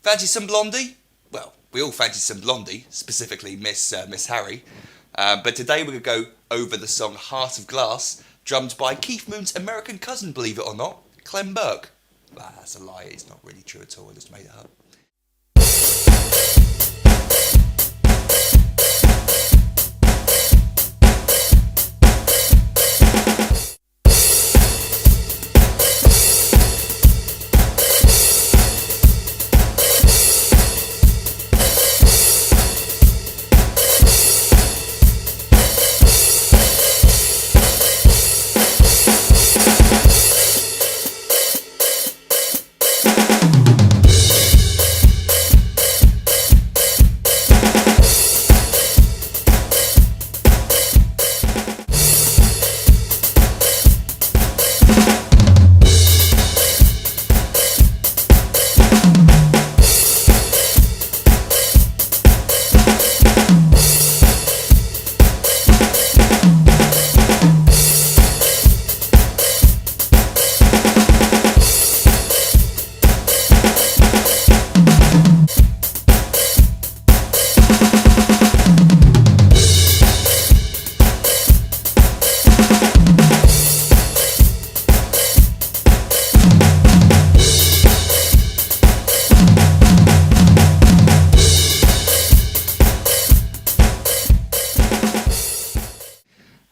Fancy some Blondie? Well, we all fancy some Blondie, specifically Miss Harry. But today we're going to go over the song Heart of Glass, drummed by Keith Moon's American cousin, believe it or not, Clem Burke. That's a lie, it's not really true at all, I just made it up.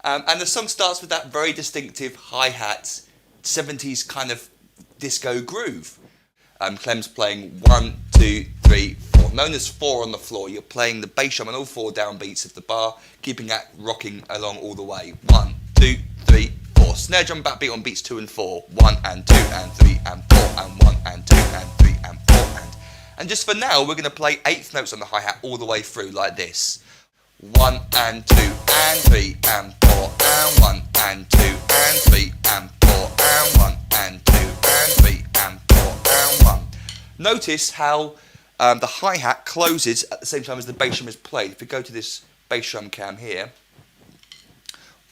And the song starts with that very distinctive hi-hat, 70s kind of disco groove. Clem's playing 1, 2, 3, 4, known as 4 on the floor. You're playing the bass drum on all 4 downbeats of the bar, keeping that rocking along all the way. 1, 2, 3, 4. Snare drum backbeat on beats 2 and 4. 1 and 2 and 3 and 4 and 1 and 2 and 3 and 4 and just for now we're going to play 8th notes on the hi-hat all the way through like this. 1 and 2 and 3 and 4 and 1 and 2 and 3 and 4 and 1 and 2 and 3 and 4 and 1. Notice how the hi-hat closes at the same time as the bass drum is played. If we go to this bass drum cam here,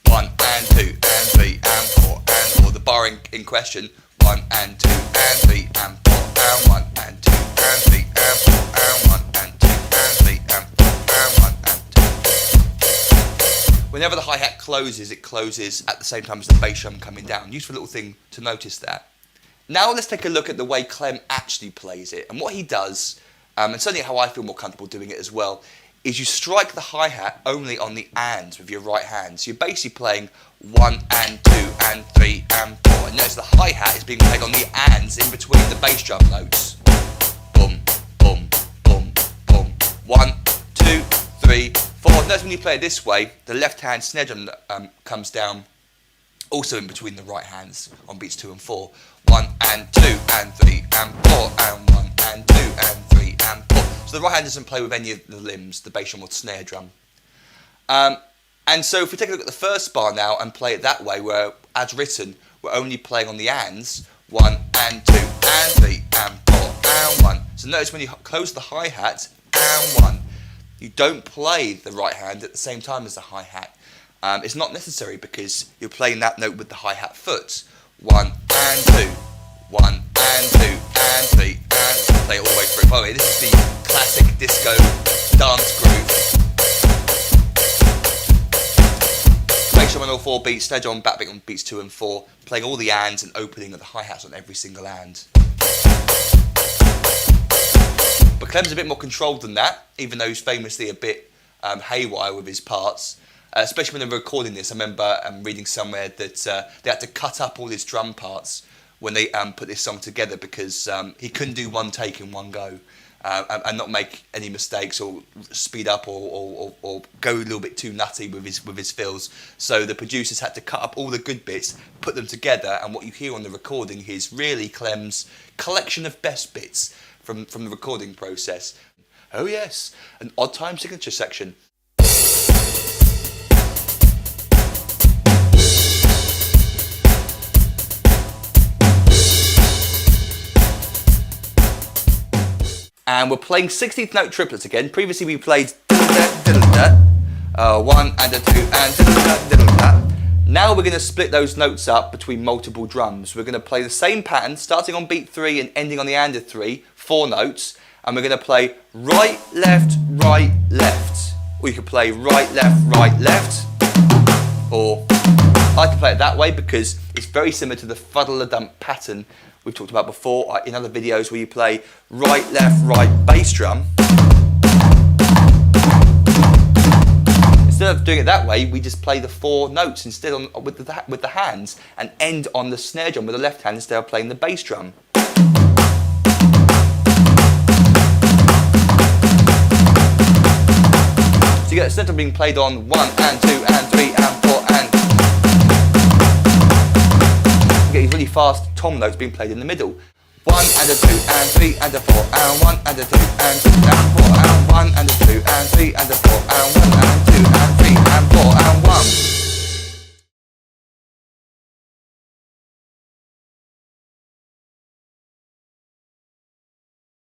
1 and 2 and 3 and 4 and 4. The bar in question, 1 and 2 and 3 and 4 and 1 and 2 and 3 and 4 and 1 and 2 and 3 and 4 and 1 and 2. Whenever the hi-hat closes, it closes at the same time as the bass drum coming down. Useful little thing to notice that. Now let's take a look at the way Clem actually plays it. And what he does, and certainly how I feel more comfortable doing it as well, is you strike the hi-hat only on the ands with your right hand. So you're basically playing 1 and 2 and 3 and 4. And notice the hi-hat is being played on the ands in between the bass drum notes. Boom, boom, boom, boom. 1, 2, 3, 4. Notice when you play it this way, the left hand snare drum comes down also in between the right hands on beats 2 and 4. 1 and 2 and 3 and 4 and 1 and 2 and 3 and 4. So the right hand doesn't play with any of the limbs, the bass drum or the snare drum. And so if we take a look at the first bar now and play it that way, where as written, we're only playing on the ands, 1 and 2 and 3 and 4 and 1. So notice when you close the hi-hat, and 1. You don't play the right hand at the same time as the hi-hat. It's not necessary because you're playing that note with the hi-hat foot. 1 and 2, 1 and 2 and 3 and play it all the way through. By the way, this is the classic disco dance groove. Bass drum on all 4 beats, snare drum backbeat on beats 2 and 4, playing all the ands and opening of the hi-hats on every single and. But Clem's a bit more controlled than that, even though he's famously a bit haywire with his parts. Especially when they were recording this, I remember reading somewhere that they had to cut up all his drum parts when they put this song together because he couldn't do one take in one go and not make any mistakes or speed up or go a little bit too nutty with his fills. So the producers had to cut up all the good bits, put them together, and what you hear on the recording is really Clem's collection of best bits from the recording process. Oh yes, an odd time signature section. And we're playing 16th note triplets again. Previously we played 1 and a 2 and Now we're going to split those notes up between multiple drums. We're going to play the same pattern, starting on beat 3 and ending on the and of 3, 4 notes, and we're going to play right, left, or you could play right, left, or I like to play it that way because it's very similar to the fuddle-a-dump pattern we've talked about before in other videos, where you play right, left, right bass drum. Instead of doing it that way, we just play the 4 notes instead with the hands, and end on the snare drum with the left hand instead of playing the bass drum. So you get the snare drum being played on 1 and 2 and 3 and 4 and you get these really fast tom notes being played in the middle. 1 and a 2 and 3 and a 4 and 1 and a 2 and 2 and 4 and 1 and a 2 and 3 and a 4 and 1 and 2 and 3 and 4 and 1.